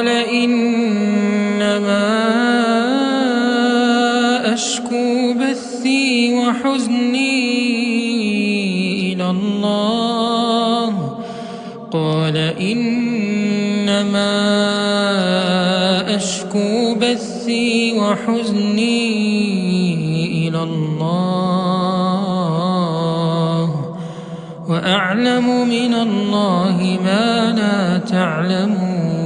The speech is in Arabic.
قال إنما أشكو بثي وحزني إلى الله قال إنما أشكو بثي وحزني إلى الله وأعلم من الله ما لا تعلمون